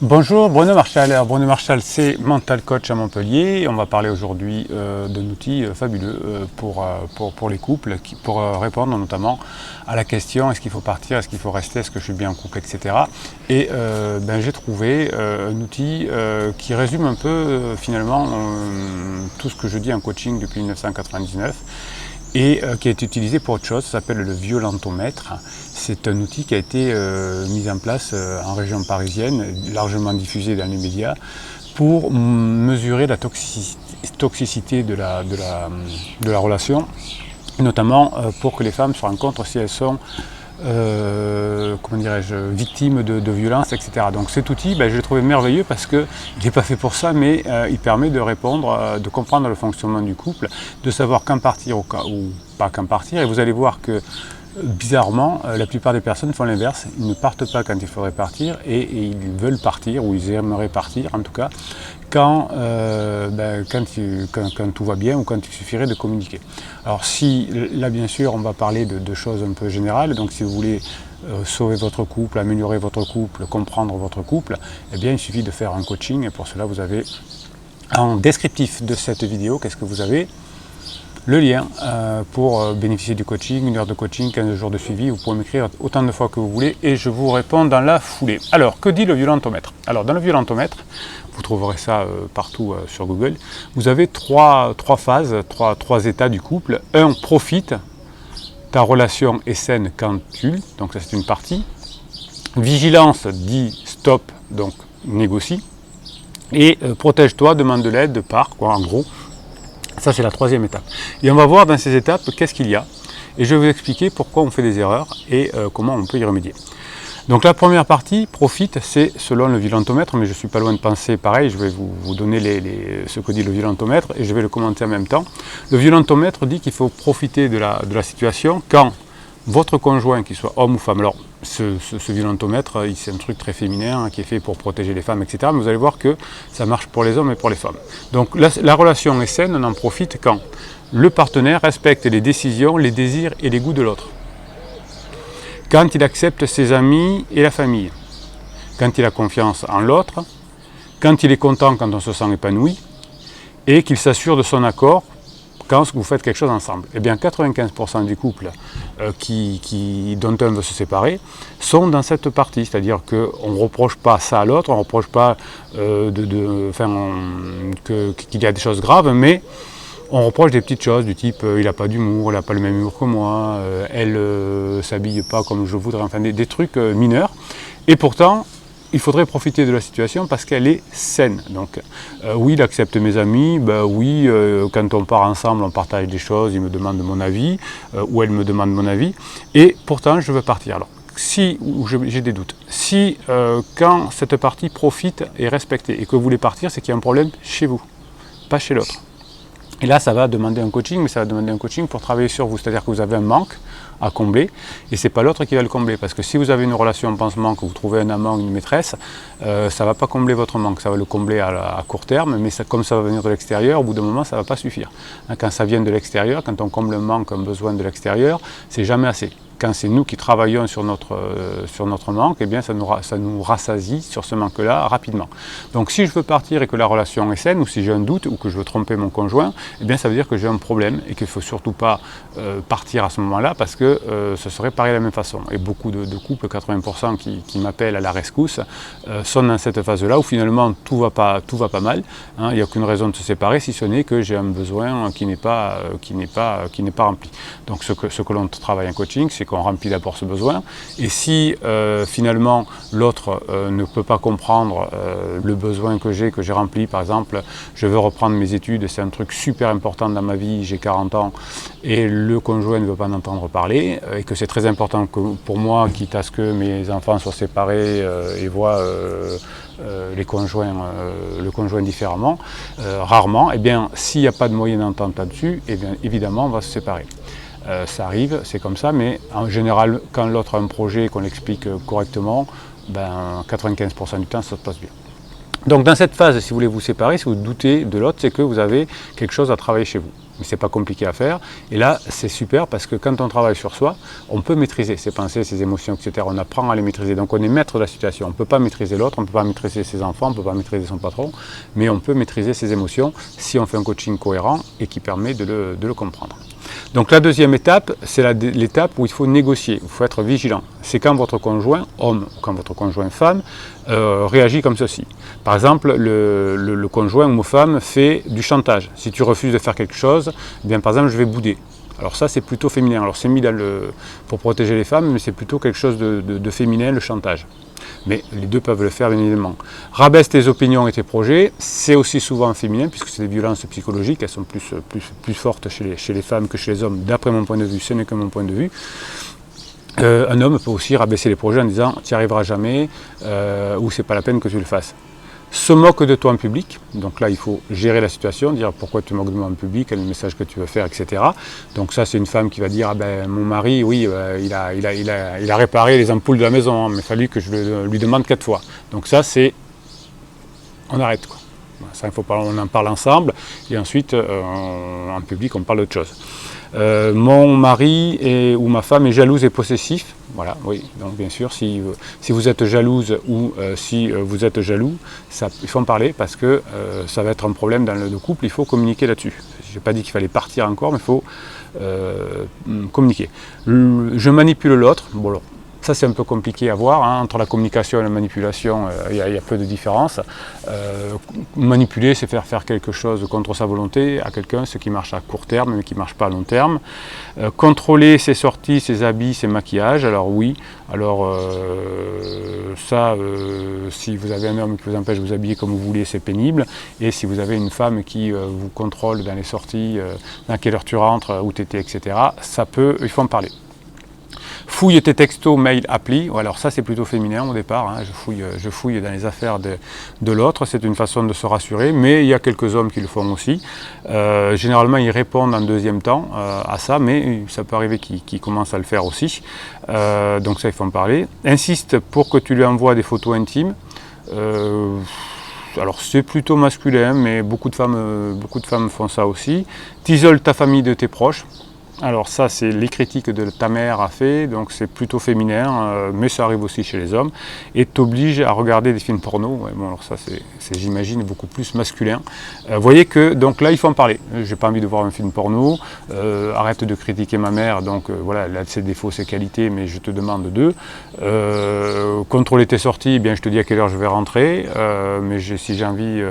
Bonjour, Bruno Marchal. Alors, Bruno Marchal, c'est Mental Coach à Montpellier. On va parler aujourd'hui d'un outil fabuleux pour les couples, pour répondre notamment à la question est-ce qu'il faut partir, est-ce qu'il faut rester, est-ce que je suis bien en couple, etc. Et j'ai trouvé un outil qui résume un peu finalement tout ce que je dis en coaching depuis 1999 et qui a été utilisé pour autre chose, ça s'appelle le violentomètre. C'est un outil qui a été mis en place en région parisienne, largement diffusé dans les médias, pour mesurer la toxicité de la relation, et notamment pour que les femmes se rendent compte si elles sont victimes de violences, etc. Donc cet outil, je l'ai trouvé merveilleux parce qu'il n'est pas fait pour ça, mais il permet de répondre, de comprendre le fonctionnement du couple, de savoir quand partir ou pas quand partir. Et vous allez voir que bizarrement, la plupart des personnes font l'inverse. Ils ne partent pas quand il faudrait partir et ils veulent partir, ou ils aimeraient partir en tout cas, quand tout va bien ou quand il suffirait de communiquer. Alors là bien sûr on va parler de choses un peu générales, donc si vous voulez sauver votre couple, améliorer votre couple, comprendre votre couple, eh bien il suffit de faire un coaching et pour cela vous avez en descriptif de cette vidéo, qu'est-ce que vous avez ? Le lien pour bénéficier du coaching, 1 heure de coaching, 15 jours de suivi. Vous pouvez m'écrire autant de fois que vous voulez et je vous réponds dans la foulée. Alors, que dit le violentomètre? Alors, dans le violentomètre, vous trouverez ça partout sur Google, vous avez trois phases, trois états du couple. 1, profite, ta relation est saine quand tu, donc ça c'est une partie. Vigilance dit stop, donc négocie. Et protège-toi, demande de l'aide, pars, en gros. Ça, c'est la 3e étape. Et on va voir dans ces étapes qu'est-ce qu'il y a. Et je vais vous expliquer pourquoi on fait des erreurs et comment on peut y remédier. Donc la première partie, profite, c'est selon le violentomètre, mais je ne suis pas loin de penser pareil, je vais vous donner ce que dit le violentomètre et je vais le commenter en même temps. Le violentomètre dit qu'il faut profiter de la situation quand votre conjoint, qu'il soit homme ou femme, alors ce violentomètre, c'est un truc très féminin qui est fait pour protéger les femmes, etc. Mais vous allez voir que ça marche pour les hommes et pour les femmes. Donc la relation est saine, on en profite quand le partenaire respecte les décisions, les désirs et les goûts de l'autre. Quand il accepte ses amis et la famille. Quand il a confiance en l'autre. Quand il est content, quand on se sent épanoui. Et qu'il s'assure de son accord quand vous faites quelque chose ensemble. Eh bien 95% des couples dont un veut se séparer sont dans cette partie, c'est-à-dire qu'on ne reproche pas ça à l'autre, on ne reproche pas qu'il y a des choses graves, mais on reproche des petites choses du type il n'a pas d'humour, il n'a pas le même humour que moi, elle ne s'habille pas comme je voudrais, enfin des trucs mineurs. Et pourtant, il faudrait profiter de la situation parce qu'elle est saine. Donc oui, il accepte mes amis, oui, quand on part ensemble, on partage des choses, il me demande mon avis, ou elle me demande mon avis, et pourtant je veux partir. Alors, j'ai des doutes, quand cette partie profite et respectée, et que vous voulez partir, c'est qu'il y a un problème chez vous, pas chez l'autre. Et là, ça va demander un coaching, mais ça va demander un coaching pour travailler sur vous, c'est-à-dire que vous avez un manque à combler, et c'est pas l'autre qui va le combler, parce que si vous avez une relation en pansement, que vous trouvez un amant, une maîtresse, ça va pas combler votre manque, ça va le combler à court terme, mais comme ça va venir de l'extérieur, au bout d'un moment, ça va pas suffire. Quand ça vient de l'extérieur, quand on comble un manque, un besoin de l'extérieur, c'est jamais assez. Quand c'est nous qui travaillons sur notre manque, eh bien ça nous rassasie sur ce manque-là rapidement. Donc si je veux partir et que la relation est saine, ou si j'ai un doute, ou que je veux tromper mon conjoint, eh bien ça veut dire que j'ai un problème et qu'il ne faut surtout pas partir à ce moment-là parce que ce serait pareil de la même façon. Et beaucoup de couples, 80% qui m'appellent à la rescousse, sont dans cette phase-là où finalement tout va pas mal. Hein, il n'y a aucune raison de se séparer si ce n'est que j'ai un besoin qui n'est pas rempli. Donc ce que l'on travaille en coaching, c'est qu'on remplit d'abord ce besoin, et si finalement l'autre ne peut pas comprendre le besoin que j'ai rempli, par exemple, je veux reprendre mes études, c'est un truc super important dans ma vie, j'ai 40 ans, et le conjoint ne veut pas en entendre parler, et que c'est très important pour moi, quitte à ce que mes enfants soient séparés et voient le conjoint différemment, rarement, et bien s'il n'y a pas de moyen d'entente là-dessus, et bien évidemment on va se séparer. Ça arrive, c'est comme ça, mais en général, quand l'autre a un projet et qu'on l'explique correctement, 95% du temps, ça se passe bien. Donc dans cette phase, si vous voulez vous séparer, si vous doutez de l'autre, c'est que vous avez quelque chose à travailler chez vous. mais c'est pas compliqué à faire. Et là, c'est super parce que quand on travaille sur soi, on peut maîtriser ses pensées, ses émotions, etc. On apprend à les maîtriser. Donc on est maître de la situation. On ne peut pas maîtriser l'autre, on ne peut pas maîtriser ses enfants, on ne peut pas maîtriser son patron, mais on peut maîtriser ses émotions si on fait un coaching cohérent et qui permet de le comprendre. Donc la deuxième étape, c'est l'étape où il faut négocier, il faut être vigilant. C'est quand votre conjoint, homme, ou quand votre conjoint, femme, réagit comme ceci. Par exemple, le conjoint ou femme fait du chantage. Si tu refuses de faire quelque chose, eh bien, par exemple, je vais bouder. Alors ça, c'est plutôt féminin. Alors c'est mis pour protéger les femmes, mais c'est plutôt quelque chose de féminin, le chantage. Mais les deux peuvent le faire, bien évidemment. Rabaisse tes opinions et tes projets, c'est aussi souvent féminin, puisque c'est des violences psychologiques, elles sont plus fortes chez les femmes que chez les hommes, d'après mon point de vue, ce n'est que mon point de vue. Un homme peut aussi rabaisser les projets en disant « tu n'y arriveras jamais » ou « c'est pas la peine que tu le fasses ». Se moque de toi en public, donc là il faut gérer la situation, dire pourquoi tu te moques de moi en public, quel est le message que tu veux faire, etc. Donc ça c'est une femme qui va dire, ah ben mon mari, oui, il a réparé les ampoules de la maison, hein, mais il a fallu que je lui demande 4 fois. Donc ça c'est, on arrête quoi. Ça, on en parle ensemble, et ensuite en public on parle d'autre chose. Mon mari ou ma femme est jalouse et possessif. Voilà, oui. Donc bien sûr, si vous êtes jalouse ou si vous êtes jaloux, il faut en parler parce que ça va être un problème dans le couple. Il faut communiquer là-dessus. Je n'ai pas dit qu'il fallait partir encore, mais il faut communiquer. Je manipule l'autre. Bon, alors, ça c'est un peu compliqué à voir, hein. Entre la communication et la manipulation, il y a peu de différence. Manipuler, c'est faire quelque chose contre sa volonté à quelqu'un, ce qui marche à court terme mais qui ne marche pas à long terme. Contrôler ses sorties, ses habits, ses maquillages, alors oui, alors si vous avez un homme qui vous empêche de vous habiller comme vous voulez, c'est pénible. Et si vous avez une femme qui vous contrôle dans les sorties, dans quelle heure tu rentres, où tu étais, etc., il faut en parler. Fouille tes textos, mails, applis. Alors ça c'est plutôt féminin au départ, hein. Je fouille dans les affaires de l'autre, c'est une façon de se rassurer, mais il y a quelques hommes qui le font aussi. Généralement ils répondent en deuxième temps à ça, mais ça peut arriver qu'ils commencent à le faire aussi. Donc ça il faut en parler. Insiste pour que tu lui envoies des photos intimes. Alors c'est plutôt masculin, mais beaucoup de femmes font ça aussi. T'isoles ta famille de tes proches. Alors ça, c'est les critiques que ta mère a fait, donc c'est plutôt féminin, mais ça arrive aussi chez les hommes, et t'oblige à regarder des films porno. Ouais, bon, alors ça, c'est j'imagine, beaucoup plus masculin. Vous voyez que, donc là, il faut en parler. J'ai pas envie de voir un film porno, arrête de critiquer ma mère, donc voilà, elle a ses défauts, ses qualités, mais je te demande d'eux. Contrôler tes sorties, eh bien, je te dis à quelle heure je vais rentrer, mais si j'ai envie,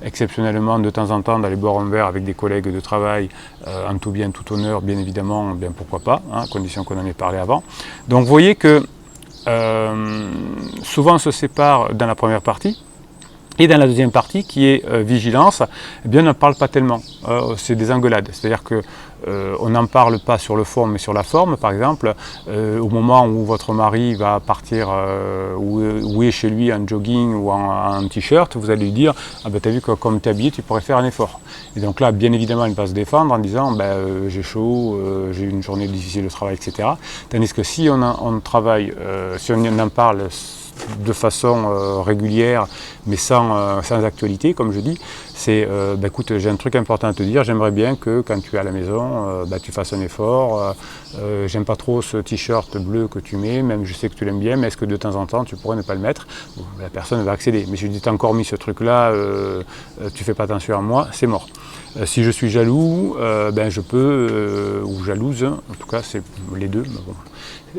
exceptionnellement, de temps en temps, d'aller boire un verre avec des collègues de travail, en tout bien, tout honneur, bien évidemment, bien pourquoi pas, hein, à condition qu'on en ait parlé avant. Donc vous voyez que souvent on se sépare dans la première partie, et dans la deuxième partie qui est vigilance, eh bien on n'en parle pas tellement, c'est des engueulades, c'est-à-dire que on n'en parle pas sur le fond mais sur la forme. Par exemple, au moment où votre mari va partir ou est chez lui en jogging ou en t-shirt, vous allez lui dire ah ben t'as vu que comme t'es habillé tu pourrais faire un effort. Et donc là bien évidemment il va se défendre en disant j'ai chaud, j'ai eu une journée difficile de travail, etc. Tandis que si on travaille, si on en parle de façon régulière, mais sans actualité, comme je dis, c'est écoute, j'ai un truc important à te dire, j'aimerais bien que quand tu es à la maison, tu fasses un effort, j'aime pas trop ce t-shirt bleu que tu mets, même je sais que tu l'aimes bien, mais est-ce que de temps en temps tu pourrais ne pas le mettre? Bon, la personne va accéder, mais si je dis t'as encore mis ce truc là, tu fais pas attention à moi, c'est mort. Si je suis jaloux, je peux, ou jalouse, en tout cas c'est les deux, mais bon.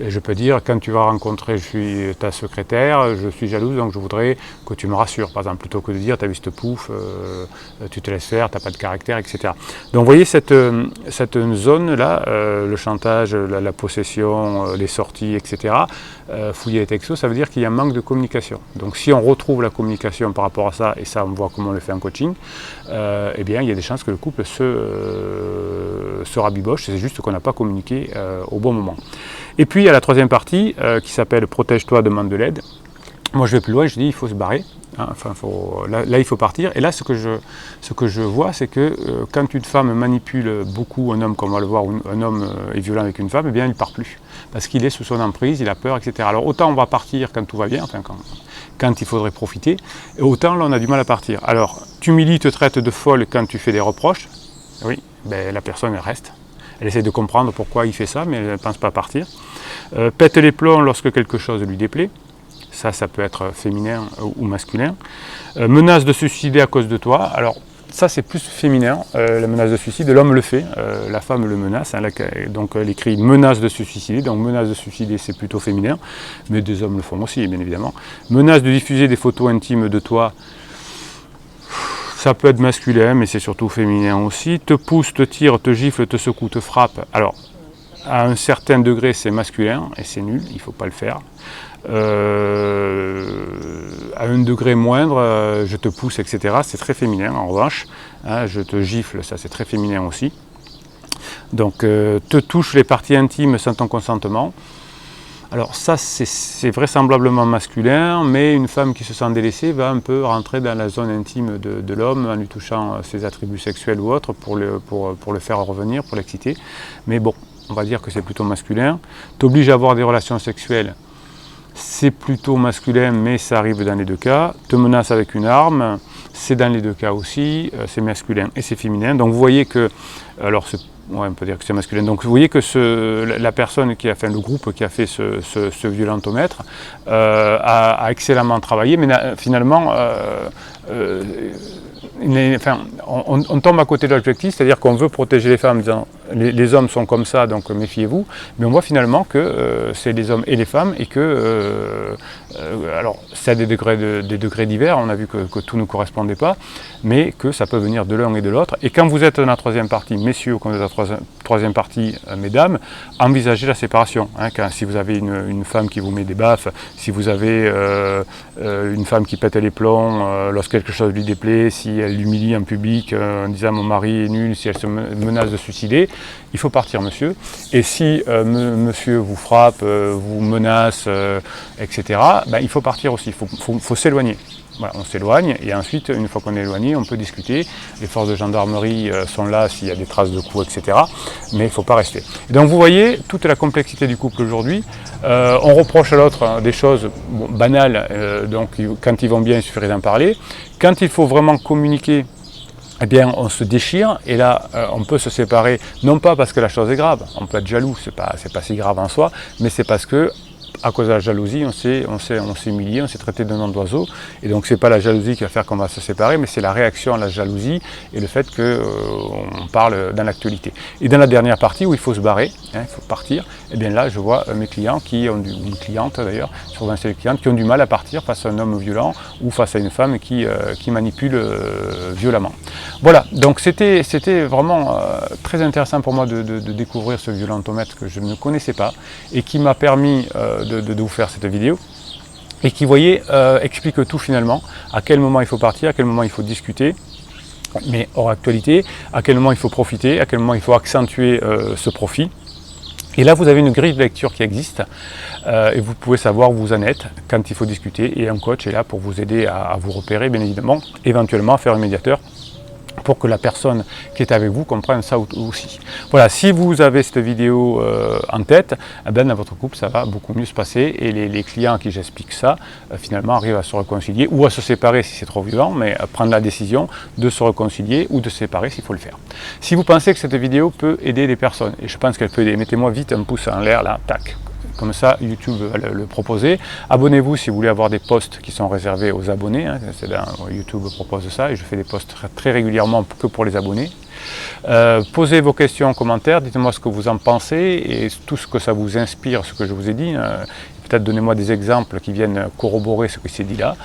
Je peux dire, quand tu vas rencontrer, je suis ta secrétaire, je suis jalouse, donc je voudrais que tu me rassures, par exemple, plutôt que de dire, t'as vu cette pouffe, tu te laisses faire, t'as pas de caractère, etc. Donc vous voyez cette zone-là, le chantage, la possession, les sorties, etc., fouiller les textos, ça veut dire qu'il y a un manque de communication. Donc si on retrouve la communication par rapport à ça, et ça on voit comment on le fait en coaching, eh bien il y a des chances que le couple se rabiboche, c'est juste qu'on n'a pas communiqué au bon moment. Et puis il y a la troisième partie qui s'appelle « Protège-toi, demande de l'aide ». Moi je vais plus loin, je dis il faut se barrer, hein, enfin, là il faut partir. Et là ce que je vois, c'est que quand une femme manipule beaucoup un homme, comme on va le voir, un homme est violent avec une femme, eh bien il ne part plus. Parce qu'il est sous son emprise, il a peur, etc. Alors autant on va partir quand tout va bien, enfin quand il faudrait profiter, et autant là on a du mal à partir. Alors tu humilies, te traites de folle quand tu fais des reproches, Oui, ben, la personne elle reste. Elle essaie de comprendre pourquoi il fait ça, mais elle ne pense pas partir. Pète les plombs lorsque quelque chose lui déplaît. Ça peut être féminin ou masculin. Menace de se suicider à cause de toi. Alors, ça, c'est plus féminin, la menace de suicide. L'homme le fait, la femme le menace. Hein, donc, elle écrit menace de se suicider. Donc, menace de se suicider, c'est plutôt féminin. Mais des hommes le font aussi, bien évidemment. Menace de diffuser des photos intimes de toi. Ça peut être masculin, mais c'est surtout féminin aussi. Te pousse, te tire, te gifle, te secoue, te frappe. Alors, à un certain degré, c'est masculin et c'est nul, il ne faut pas le faire. À un degré moindre, je te pousse, etc. C'est très féminin en revanche. Hein, je te gifle, ça c'est très féminin aussi. Donc, te touche les parties intimes sans ton consentement. Alors ça, c'est vraisemblablement masculin, mais une femme qui se sent délaissée va un peu rentrer dans la zone intime de l'homme en lui touchant ses attributs sexuels ou autres pour le faire revenir, pour l'exciter. Mais bon, on va dire que c'est plutôt masculin. T'oblige à avoir des relations sexuelles, c'est plutôt masculin, mais ça arrive dans les deux cas. Te menace avec une arme, c'est dans les deux cas aussi, c'est masculin et c'est féminin. Donc vous voyez que, alors ouais, on peut dire que c'est masculin. Donc vous voyez que la personne qui a fait, le groupe qui a fait ce violentomètre a excellemment travaillé, mais finalement, on tombe à côté de l'objectif, c'est-à-dire qu'on veut protéger les femmes en disant les hommes sont comme ça, donc méfiez-vous, mais on voit finalement que c'est les hommes et les femmes et que, alors c'est à des degrés divers, on a vu que tout ne correspondait pas, mais que ça peut venir de l'un et de l'autre. Et quand vous êtes dans la troisième partie, messieurs, ou quand vous êtes dans la troisième partie, mesdames, envisagez la séparation. Hein, si vous avez une femme qui vous met des baffes, si vous avez une femme qui pète les plombs lorsque quelque chose lui déplaît, si elle l'humilie en public en disant mon mari est nul, si elle se menace de suicider, il faut partir, monsieur. Et si monsieur vous frappe, vous menace, etc., ben, il faut partir aussi, il faut s'éloigner. Voilà, on s'éloigne et ensuite, une fois qu'on est éloigné, on peut discuter. Les forces de gendarmerie sont là s'il y a des traces de coups, etc. Mais il ne faut pas rester. Et donc vous voyez toute la complexité du couple aujourd'hui. On reproche à l'autre des choses banales, donc quand ils vont bien, il suffirait d'en parler. Quand il faut vraiment communiquer, eh bien, on se déchire et là, on peut se séparer, non pas parce que la chose est grave, on peut être jaloux, c'est pas si grave en soi, mais c'est parce que à cause de la jalousie, on s'est humilié, on s'est traité de nom d'oiseau. Et donc, ce n'est pas la jalousie qui va faire qu'on va se séparer, mais c'est la réaction à la jalousie et le fait qu'on parle dans l'actualité. Et dans la dernière partie où il faut se barrer, hein, il faut partir, et bien là, je vois mes clients qui ont une cliente d'ailleurs, souvent c'est les clientes qui ont du mal à partir face à un homme violent ou face à une femme qui manipule violemment. Voilà, donc c'était vraiment très intéressant pour moi de découvrir ce violentomètre que je ne connaissais pas et qui m'a permis de vous faire cette vidéo et qui, vous voyez, explique tout finalement, à quel moment il faut partir, à quel moment il faut discuter, mais hors actualité, à quel moment il faut profiter, à quel moment il faut accentuer ce profit. Et là, vous avez une grille de lecture qui existe et vous pouvez savoir où vous en êtes quand il faut discuter et un coach est là pour vous aider à vous repérer, bien évidemment, éventuellement à faire un médiateur pour que la personne qui est avec vous comprenne ça aussi. Voilà, si vous avez cette vidéo en tête, eh bien, dans votre couple, ça va beaucoup mieux se passer et les clients à qui j'explique ça, finalement, arrivent à se réconcilier ou à se séparer si c'est trop violent, mais à prendre la décision de se réconcilier ou de se séparer s'il faut le faire. Si vous pensez que cette vidéo peut aider des personnes, et je pense qu'elle peut aider, mettez-moi vite un pouce en l'air, là, tac. Comme ça, YouTube va le proposer. Abonnez-vous si vous voulez avoir des posts qui sont réservés aux abonnés. Hein. YouTube propose ça et je fais des posts très régulièrement que pour les abonnés. Posez vos questions en commentaire, dites-moi ce que vous en pensez et tout ce que ça vous inspire, ce que je vous ai dit. Peut-être donnez-moi des exemples qui viennent corroborer ce que c'est dit là.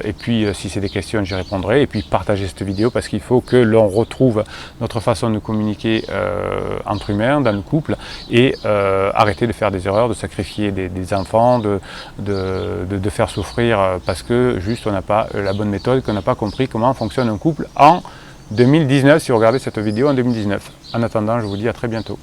Et puis si c'est des questions, j'y répondrai. Et puis partagez cette vidéo parce qu'il faut que l'on retrouve notre façon de communiquer entre humains, dans le couple, et arrêter de faire des erreurs, de sacrifier des enfants, de faire souffrir parce que juste on n'a pas la bonne méthode, qu'on n'a pas compris comment fonctionne un couple en 2019, si vous regardez cette vidéo en 2019. En attendant, je vous dis à très bientôt.